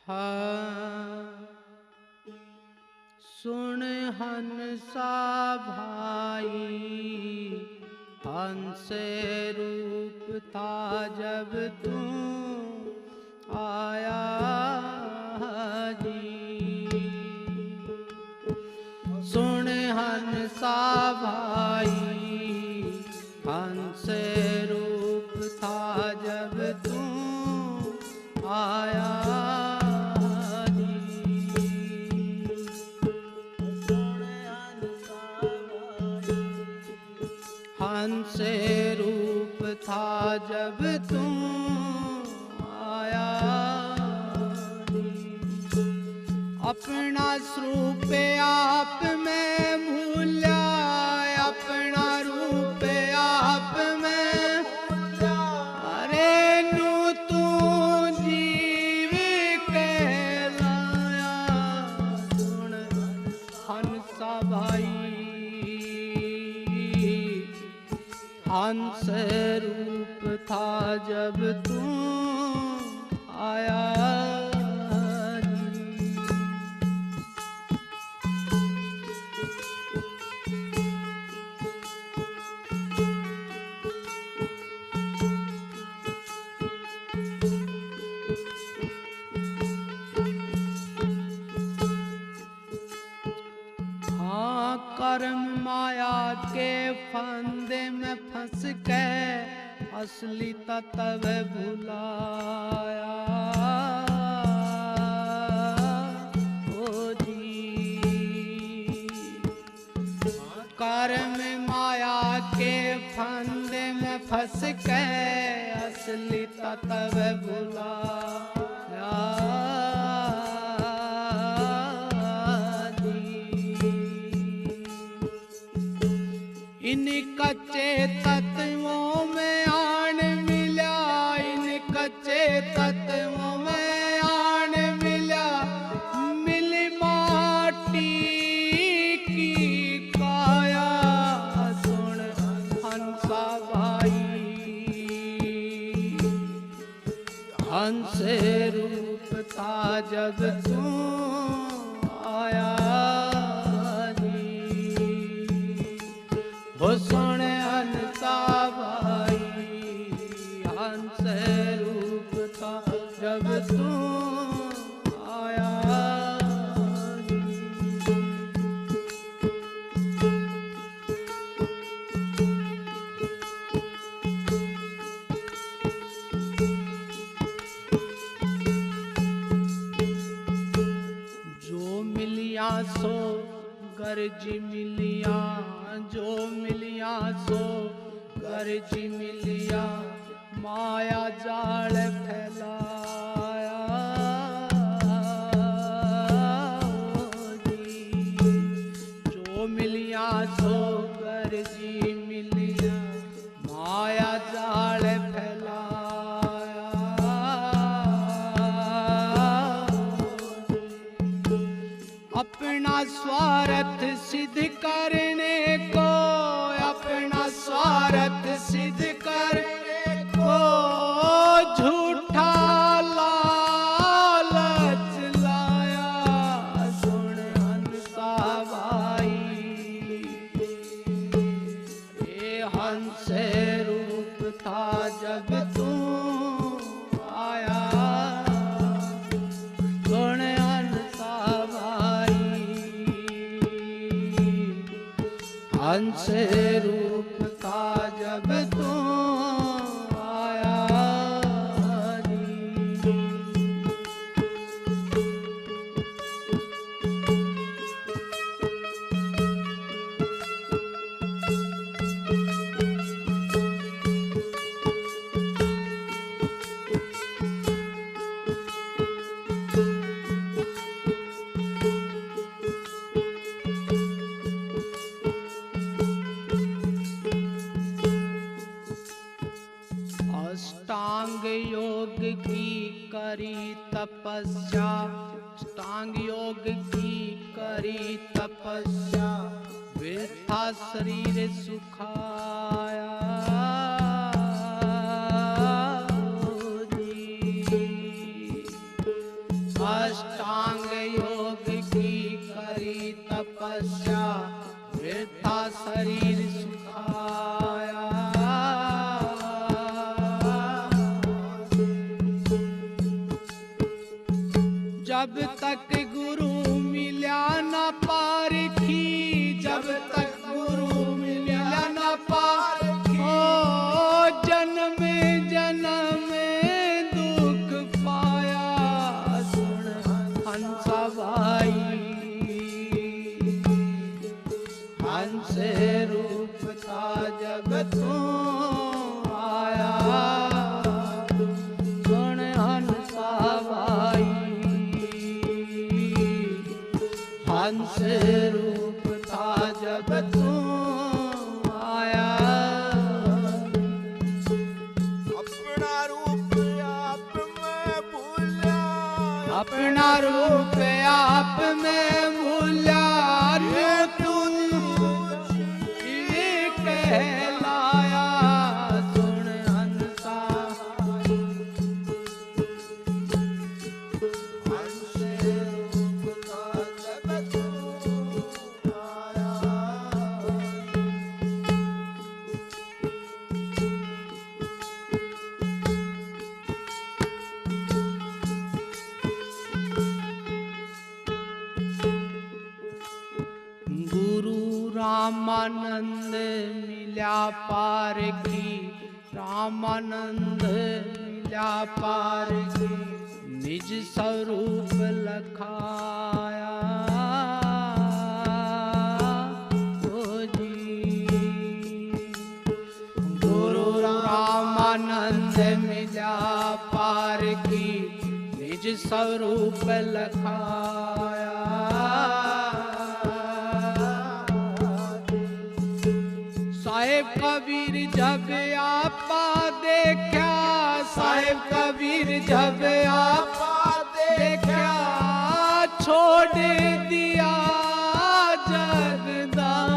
हाँ सुन हंसा भाई, हंस रूप था जब तू आया जी। सुन हंसा भाई, हंस रूप था जब तू आया हंस रूप था जब तू आया। अपना स्वरूप आप में भूला, अपना रूप आप में अरे नू तू जीव कहलाया। सुन हंसा भाई, हंस रूप था जब तू आया। हाँ कर्म माया के फंदे में फंस के असली तत्व भुलाया। ओ जी कर्म माया के फंदे में फंस के असली तत्व भुलाया। इन कच्चे तत्वों में आन मिला, इन कच्चे तत्वों में आन मिला, मिल माटी की काया। सुन हंसा भाई, हंस रूप था जब तू आया। वो सुन हंसा भाई, हंस रूप था जब तू आया। जो मिलिया सो गर्ज मिलिया, जो मिलिया सो गर्ज मिलिया, माया जाल फैलाया। जो मिलिया सो गर्ज मिलिया, माया जाल फैलाया। अपना स्वार्थ सिद्ध करने को, अपना स्वार्थ सिद्ध करने को झूठा लालच लाया। सुन हंसा भाई, ये हंस रूप था जब तू आया। सुन हंस रूप था जब तू आया। अष्टांग योग की करी तपस्या, अष्टांग योग की करी तपस्या, वृथा शरीर सुखाया। अष्टांग योग की करी तपस्या वृथा शरीर सुखाया। जब तक गुरु मिल्या न पारखी, जब तक गुरु मिल्या न पारखी, ओ जन्म जन्म दुख पाया। सुन हंसा भाई, हंस रूप था जब तू आया। सुन हंसा भाई, हंस रूप था जब तू आया। अपना रूप आप में भूला, अपना रूप आप में भूला। तू कहलाया। सुन हंसा, हंस रूप था जब तू आया। गुरु रामानंद मिल्या पारखी, रामानंद मिल्या पारखी, निज स्वरूप लखाया। ओ जी गुरु रामानंद मिल्या पारखी, निज स्वरूप लखाया। साहेब कबीर जब आपा देखा, साहेब कबीर जब आपा देखा, छोड़ दिया जगदार।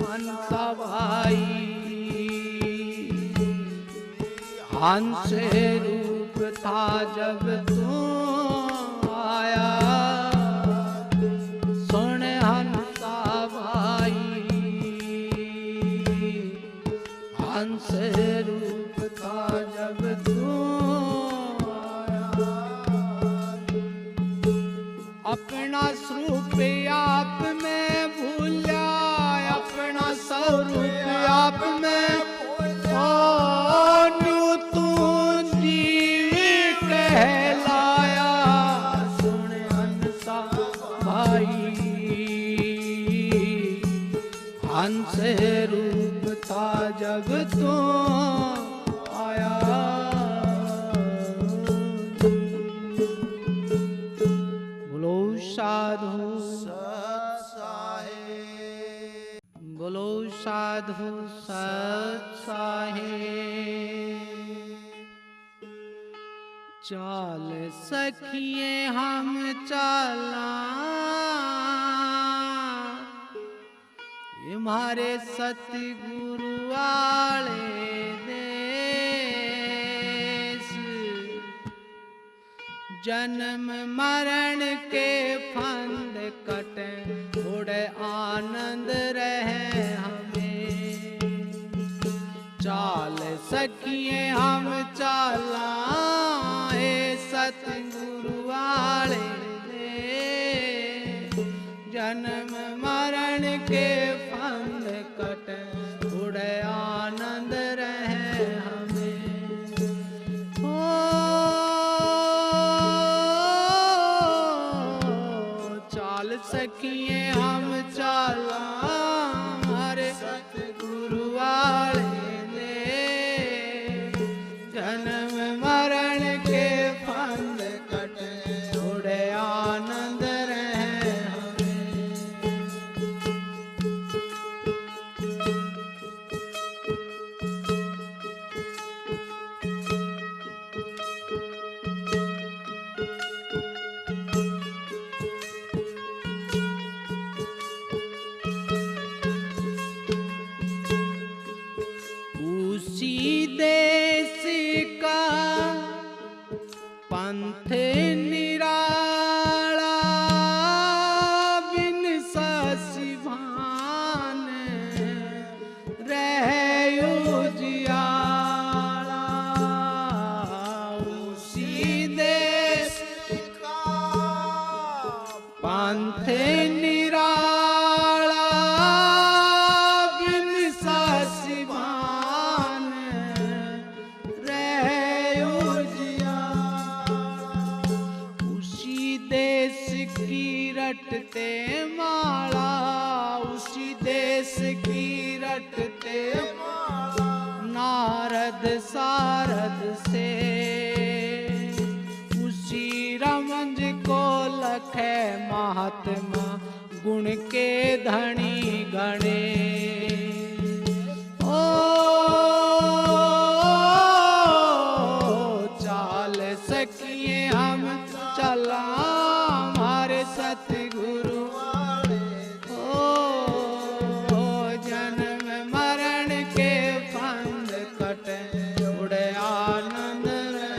हंसा भाई, हंस रूप था जब तू आया। सुन हंसा भाई, हंस रूप था जब तू आया। अपना स्वरूप आप में भूला, अपना स्वरूप आप में न्यू तू जीव कहलाया। सुन हंसा भाई, हंस रूप था जब तू आया। बोलो साधु सत साहेब, बोलो साधु सत साहेब। चाल सखिए हम चला, हमारे सतगुरु वाले देश। जन्म मरण के फंद कटे, थोड़े आनंद रहे हमें। चाल सखिए हम चला, सतगुरु वाले देश। जन्म मरण के फंद कटे, थोड़े आनंद रहे हमें। ओ चाल सखिए हम चला, हमारे सतगुरु वाले देश। जन्म मरण के फंद कटे, थोड़े आनंद रहे हमें। पंथ निराला बिन ससी भान रहे उजियाला। उसी देश का पंथ निराला बिन ससी भान रहे उजियाला। उसी देश की रटते माला, उसी देश की रटते नारद सारद से। उसी रमंज को लखे महात्मा गुण के धनी गणे। ओ चाल सकिए हम चला हमारे सतगुरु। ओ जन्म मरण के फंद कटे उड़े आनंद रहे।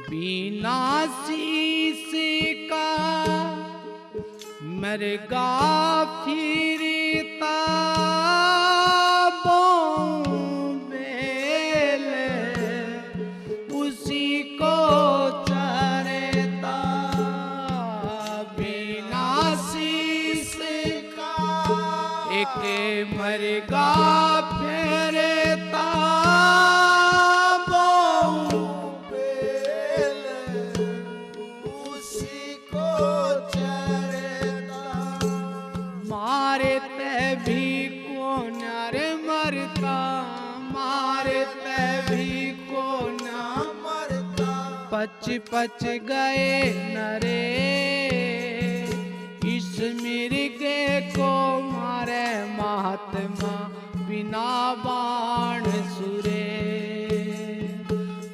बिना शीश का मरगा फिरता बेल, उसी को चरता। बिना शीश का एक मरगा फेरता उसी को चरता। मारे ते भी कौन रे मरता, मारे ते भी कौन मरता पच पच गए नरे। इस मिर्गे को मारे महात्मा बिना बाण सुरे।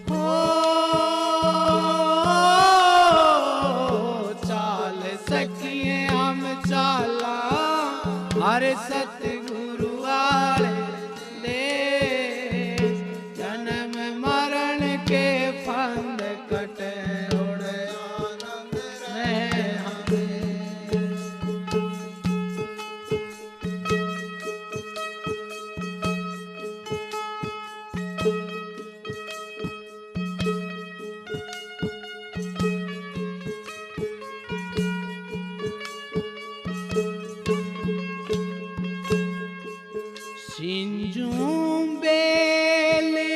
हो चाल सकिए हम चाला हरे सतगुरु वाले देश। जन्म मरण के फंद कटे उड़े आनंद रहे हमें। सिंजूं बेले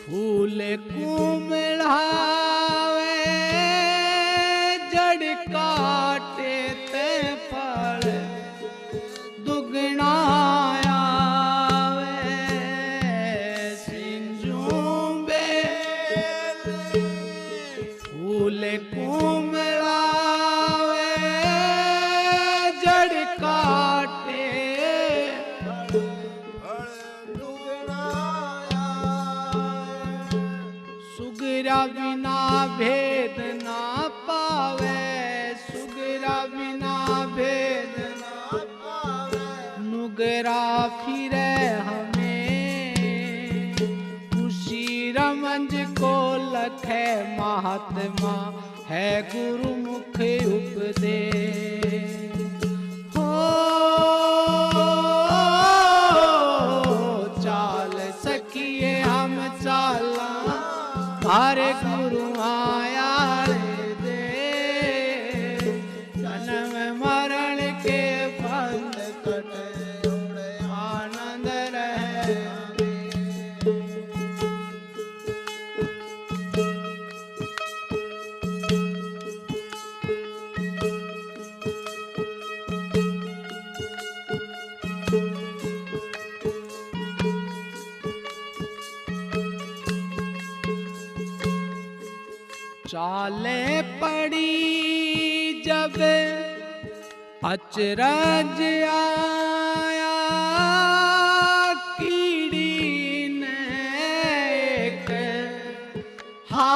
फूल कुमड़ावे, जड़ काटे ते फल दुगना आवे। सिंजूं बेले फूल कुमड़ावे, जड़ काटे सुगरा बिना भेद ना पावे, सुगरा बिना भेद ना पावे। नुगरा फिरे हमें। उसी रमंज को लखे महात्मा है गुरुमुख उपदेश। हो चाल सकिए हम चाला हरे गुरु आया दे। जन्म मरण के फंद कटे उड़े आनंद रहे। चाले पड़ी जब अचरज आया,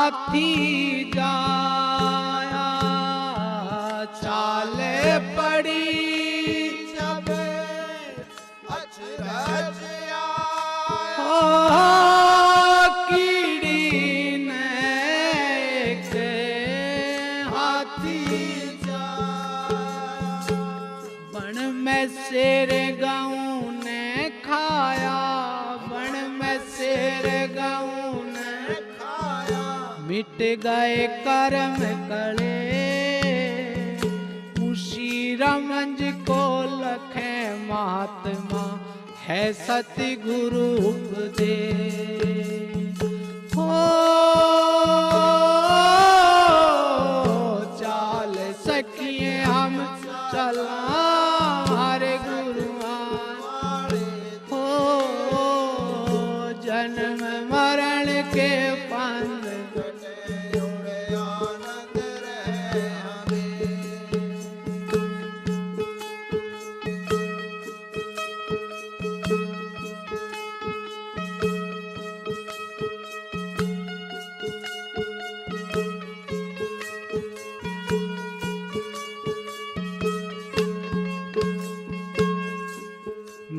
हाथी जाया चाल पड़ी जब अचरज हो कीड़ी ने एक हाथी बन में शेर गऊ ने खाया बन में शेर गऊ ने मिट गए कर्म कले उसी रमंज को लखे महात्मा है सतगुरु उपदेश हो चाल सकिए हम चला हरे गुरु हो जन्म मरण के पंथ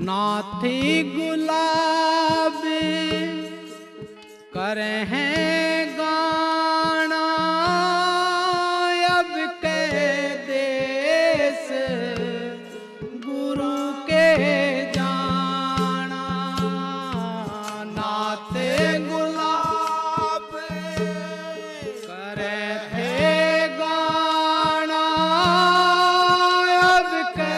नाथी गुलाब करे हैं गाना अब के देश गुरु के जाना नाथे गुलाब करे थे गाना अब के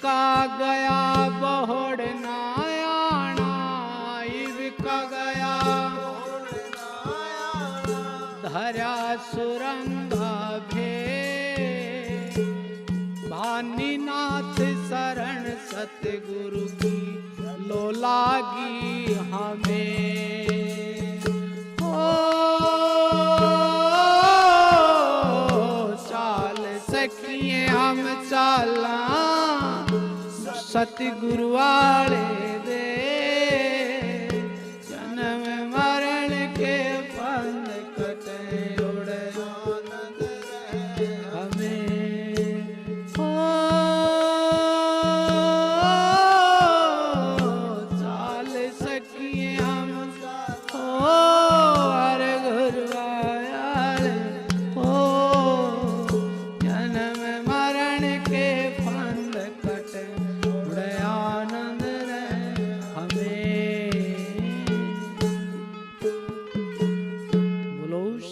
का गया बहुड़ नायाना इबका गया धरा सुरंगा भे भानीनाथ शरण सतगुरु की लो लागी हमें ओ चाल सकिए हम चाला सतगुरु वाले दे जन्म मरण के फल कटे उड़े हमें हो चाल सकिए हम हो हरे गुरु वाले हो जन्म मरण के फल कटे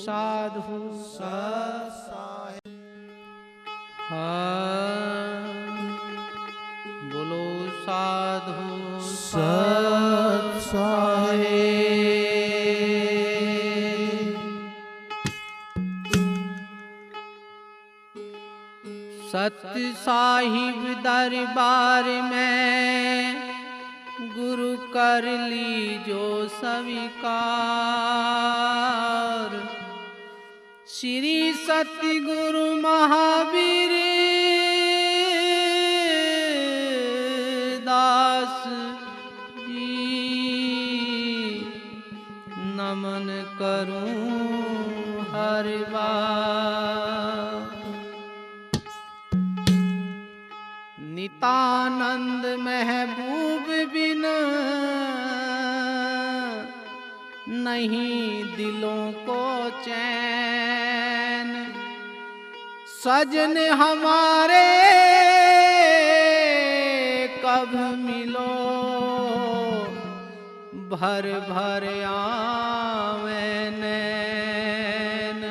साधु बोलो साधु सत साहेब सत्य साहिब दरबार में गुरु कर ली जो स्वीकार श्री सतगुरु महावीर दास जी नमन करूं हर बार नितानंद महबूब बिन नहीं दिलों को चैन सजन हमारे कब मिलो भर भर आवे नैन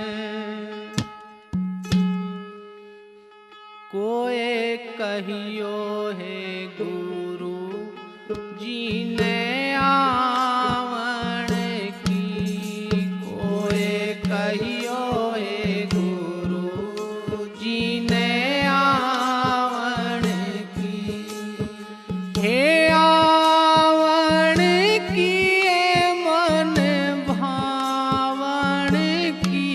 कोई कहियो है गुरु जी ने आवण की कोई कहियो है गुरु जी ने आवण की हे आवण की मन भावण की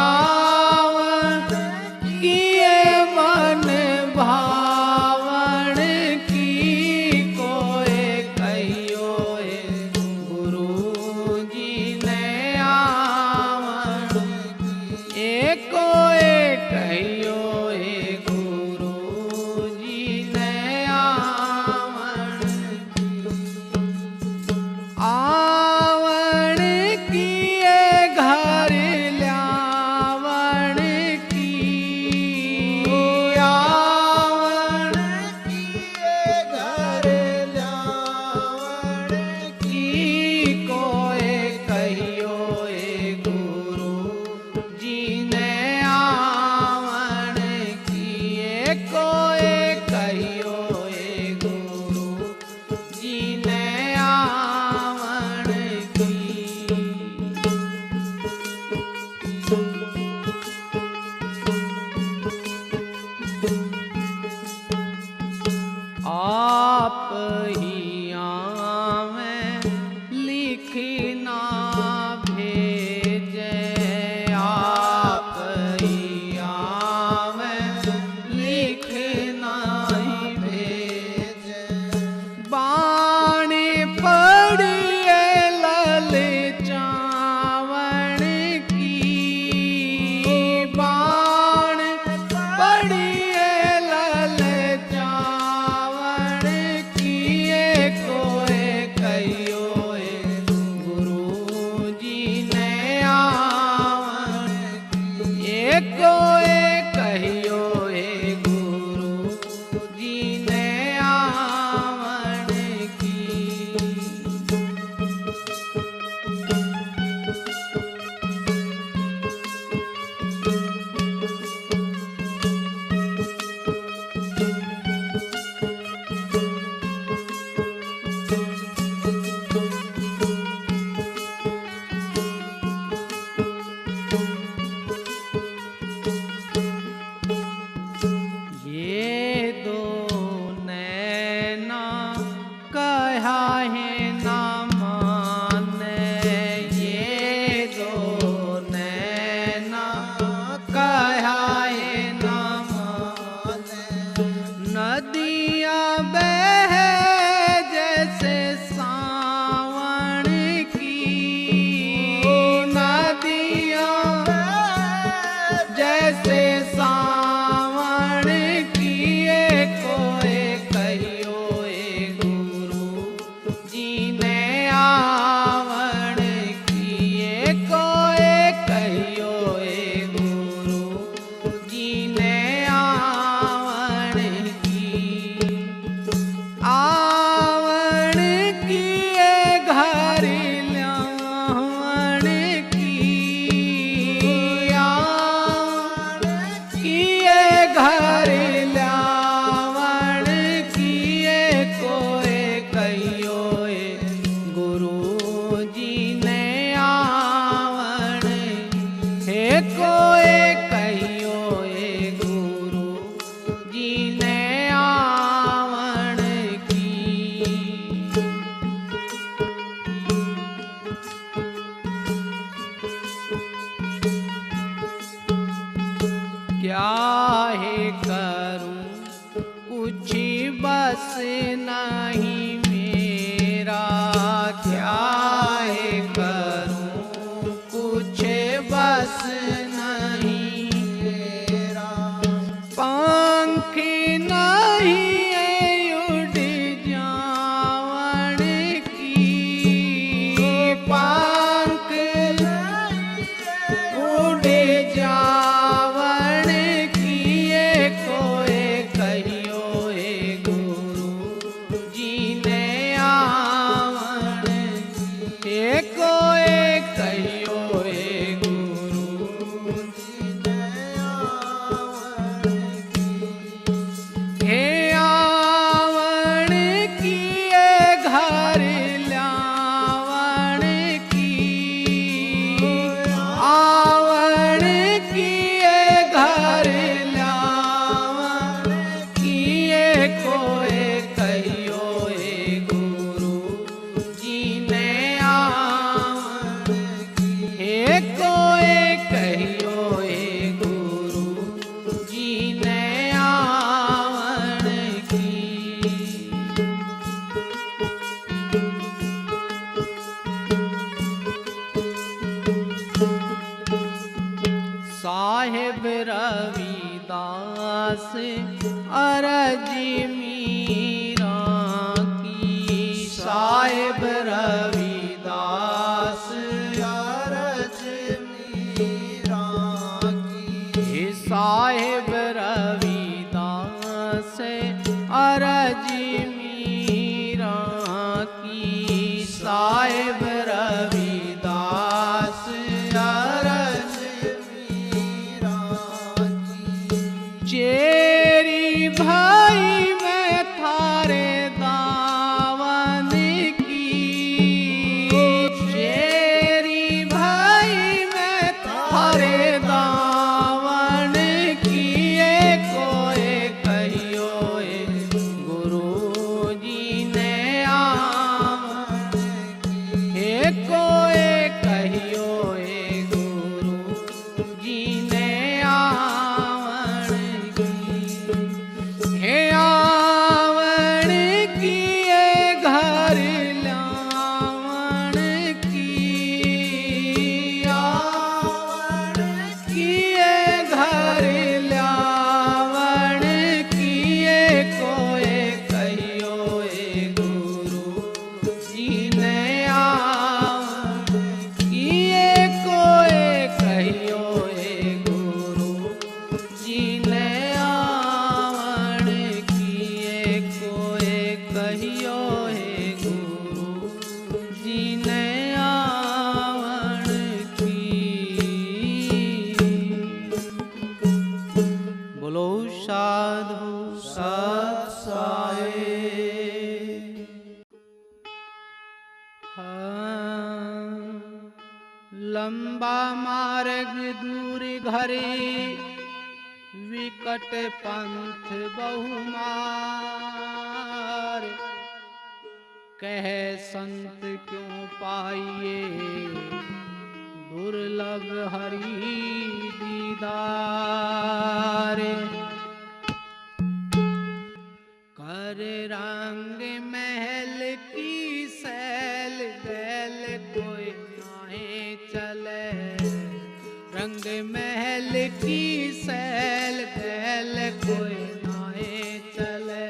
आवण की मन भावण कोई कहियो ए गुरु जी ने आवण की। क्या है करूं कुछ बस नहीं मेरा, क्या है करूं कुछ बस नहीं मेरा। पंख नहीं उड़ जावण की, पंख उड़ जावण की। ये कोई कहियो ए गुरु जी ने आवण की। ये कोई कहियो ए गुरु जी ने आवण की। हे आवण की ये घर ल्यावण की, आवण की ये घर ल्यावण की। ये कोई कहियो ए गुरु जी ने आवण की। हे कोई कहियो ए गुरु जी ने आवण की। साहेब रविदास अरज मीरा की, साहेब रविदास अरज मीरा की। हे साहेब रविदास अरज मीरा की, साहेब रविदास अरज मीरा की। चेरी भाई मैं थारे दावन की, चेरी भाई मैं थारे दावन की। ये कोई कहियो ए गुरु जी ने आवण की। हे कोई कहियो ए गुरु जी ने आवण की। हे आवण की ये घर ल्यावण की, आवण की ये घर ल्यावण की। ये कोई कहियो ए गुरु जी ने आवण की। ये कोई कहियो ए गुरु जी ने आवण की। ये कोई कहियो ए गुरु जी ने आवण की। बोलो साधु सत साई। हाँ, लंबा मार्ग दूर घरे विकट पंथ बहुमार। कह संत क्यों पाइए दुर्लभ हरि दीदार। कर रंग महल की सैल बैल कोई नाहे चले, रंग महल की सैल बैल कोई नाहे चले।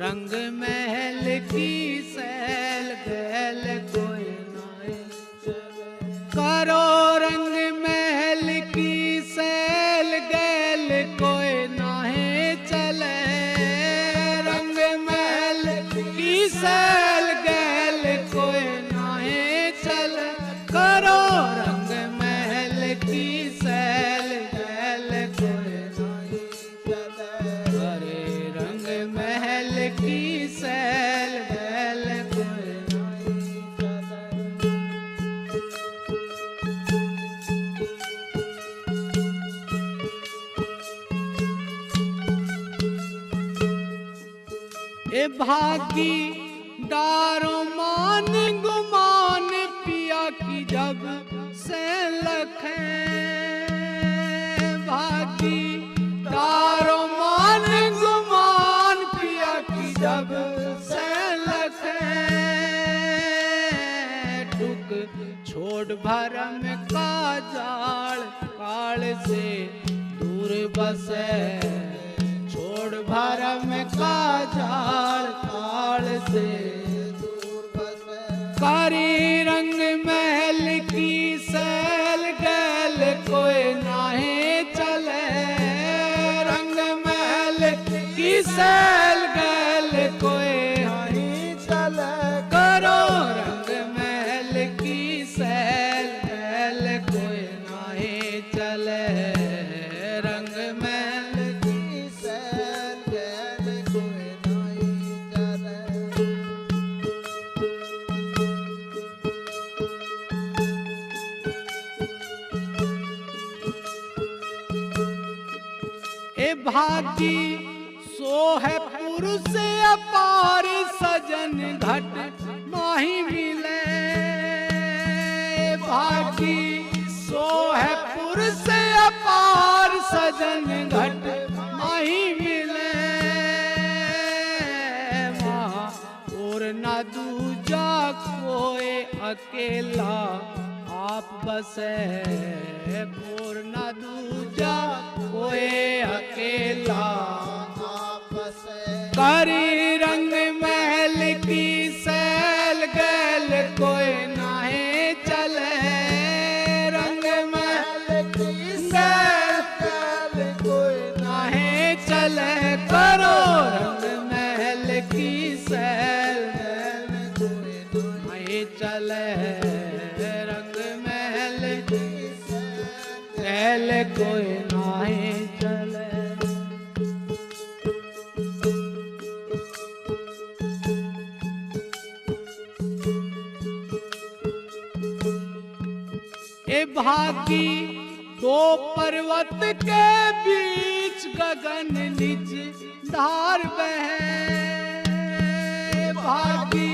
रंग महल की सैल बैल कोई नाहे चले। करो रंग महल की सैल गैल कोई नाहे चले। रंग महल की सैल गैल कोई नाहे चले। करो रंग महल की सैल गैल कोई नाहे चले। करे रंग महल की सैल गैल कोई नाहे चले। भागी डारो मान गुमान पिया की जब से लखे भागी डारो मान गुमान पिया की जब से लखे टुक छोड़ भरम का जाल काल से दूर बसे छोड़ भरम का जाल काल से दूर बसे कारी रंग महल की सैल गैल कोई नाहे चले रंग महल की सैल गैल कोई नहीं चले करो रंग महल की सैल गैल कोई नाहे चले रंग महल की सैल गैल कोई नहीं चले ए भागी सो है पुरुष अपार सजन घट माही मिले भागी सो है पुरुष अपार सजन घट माही मिले वहाँ और न दूजा कोई अकेला आप बसे और न दूजा कोई अकेला आप बसे करी रंग महल की सैल गैल कोई नाहे चले रंग महल की सैल गैल कोई नाहे चले करो रंग महल की सैल गैल कोई नाहे चले रंग महल की सैल कोई नाहे चले ए भागी दो पर्वत के बीच गगन निज धार बहे भागी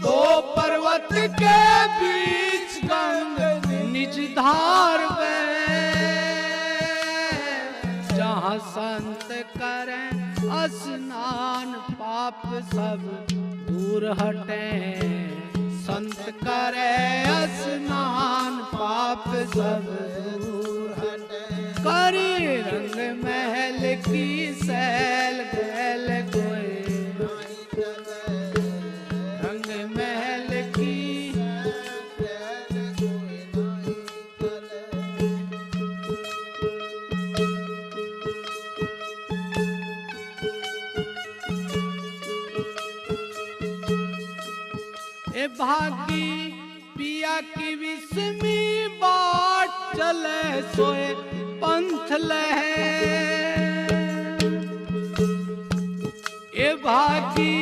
दो पर्वत के बीच गगन निज धार बहे जहाँ संत करें स्नान पाप सब दूर हटे संत करे स्नान पाप सब दूर हटे करी रंग महल की सैल गैल कोई नहीं चले रंग महल की सैल कोई नहीं चले ए भागी पिया की विस्मी बाट चले सोए पंथ लहे ए भागी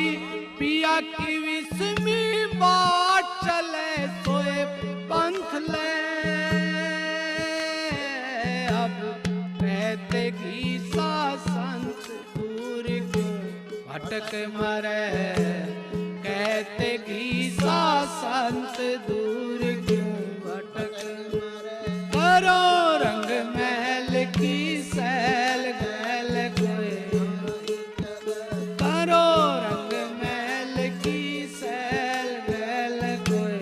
पिया की विस्मी बाट चले सोए पंथ लहे अब कहते की सा संत दूर क्यों भटक मरे कहते की सा संत दूर क्यों भटक मरे करो रंग महल की सैल गैल कोई करो रंग महल की सैल गैल कोई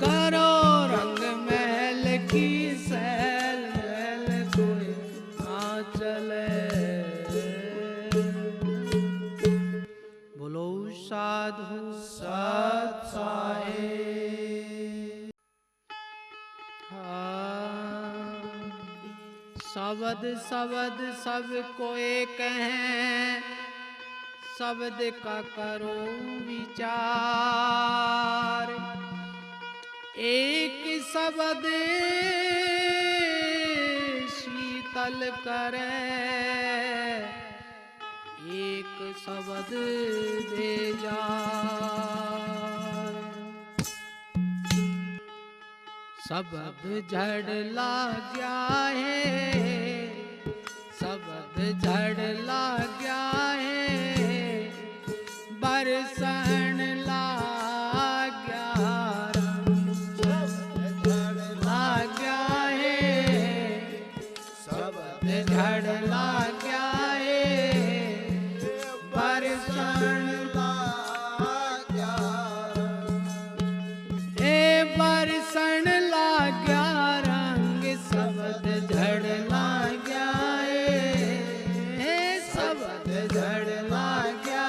करो रंग महल की सैल गैल कोई ना चले बोलो साधु सत साहेब शब्द शब्द सब कोई कहें शब्द का करो विचार एक शब्द शीतल करे एक शब्द दे जार शब्द झड़ लाग्या है शब्द झड़ लाग्या है झड़ लाग्या बरसण लाग्या बरसण लाग्या रंग शब्द झड़ लाग्या शब्द झड़ लाग्या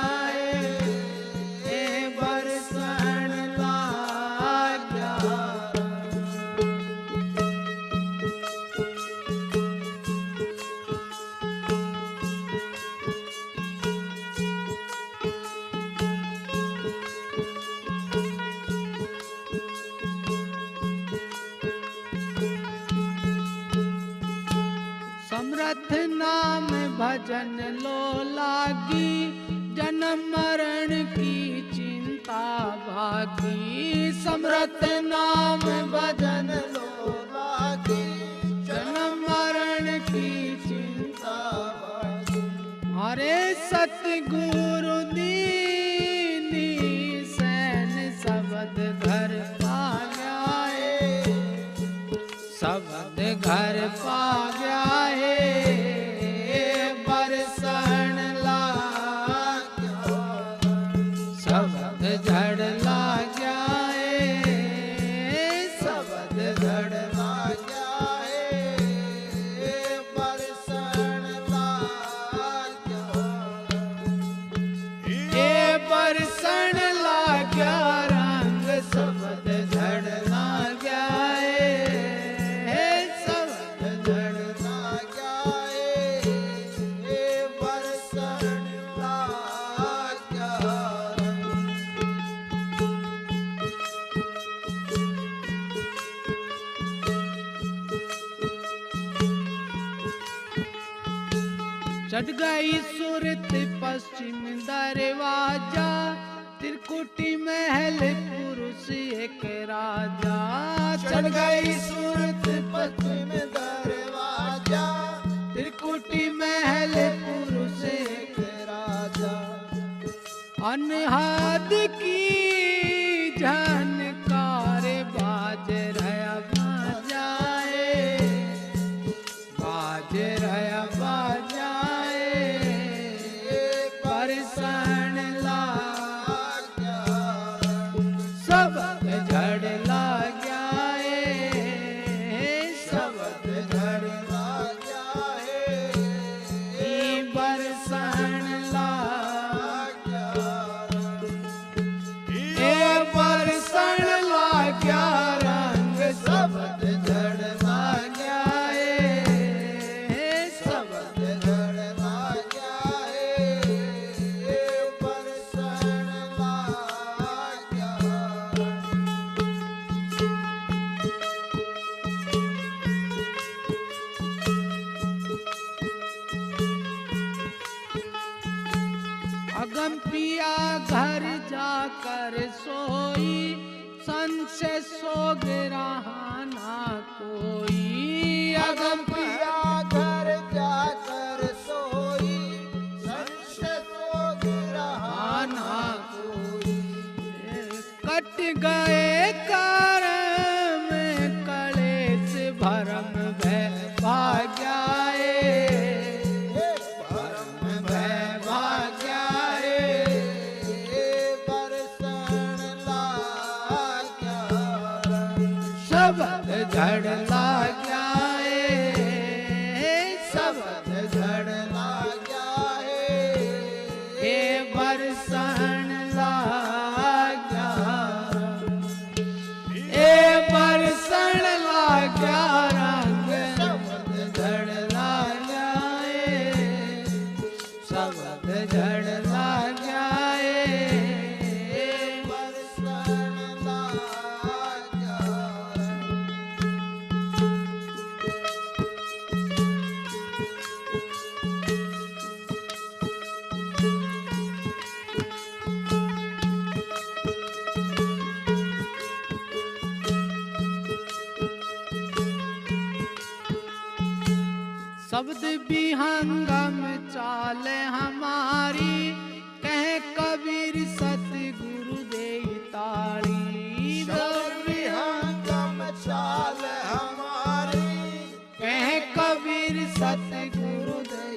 बरसण लाग्या समर्थ नाम भजन लो लागी जन्म मरण की चिंता भागी समर्थ नाम भजन लो लागी जन्म मरण की चिंता भागी अरे सतगुरु दीनी सैन शब्द घर पा गया शब्द घर पा गया बरसण लाग्या शब्द झड़ लाग्या शब्द झड़ लाग्या बरसण लाग्या बरसण लाग्या रंग शब्द झड़ लाग्या शब्द झड़ लाग्या बरसण लाग्या चढ़ गई सूरत पश्चिम दरवाजा त्रिकुटी महल पुरुष एक राजा चढ़ गई सूरत पश्चिम दरवाजा त्रिकुटी महल पुरुष एक राजा अनहद की झनकार बाज रहा बाजाए बाज रहा बाजाए बरसण लाग्या शब्द झड़ लाग्या शब्द झड़ लाग्या बरसण लाग्या बरसण लाग्या रंग शब्द झड़ लाग्या शब्द झड़ लाग्या बरसण लाग्या अगम पिया घर जाकर सोई संशय सोग रहा ना कोई अगम पिया घर जाकर सोई संशय सोग रहा ना कोई कट गए कर्म कलेश भरम भय भाग्याए भरम भय भाग्याए बरसण लाग्या शब्द झड़ लाग्या शब्द झड़ लाग्या बरसण लाग्या बरसण लाग्या रंग शब्द झड़ लाग्या शब्द झड़ लाग्या बरसण लाग्या शब्द विहंगम चाल हमारी कह कबीर सतगुरु दे ताड़ी शब्द विहंगम चाल हमारी कह कबीर मेरे सतगुरु देव